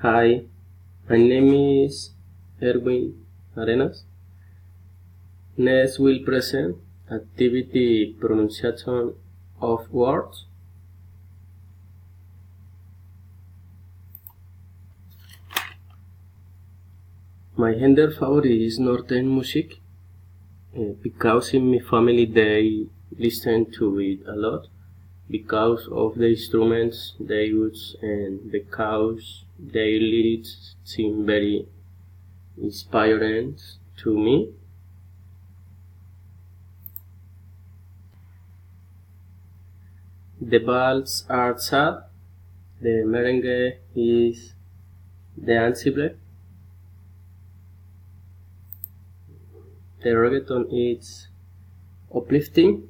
Hi, my name is Erwin Arenas. Next we'll present activity pronunciation of words. My gender favorite is Northern music because in my family they listen to it a lot because of the instruments they use and because their lyrics seem very inspiring to me. The balls are sad, the merengue is danceable, the reggaeton is uplifting,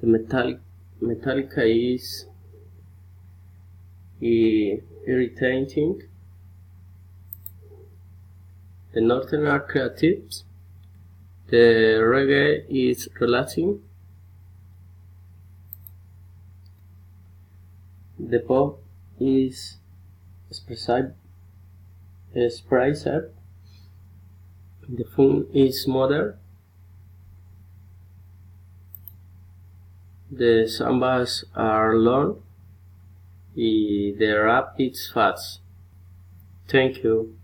the Metallica is irritating, the Northern are creative, the reggae is relaxing, the pop is expressive, the funk is modern, the sambas are long, the rap is fast. Thank you.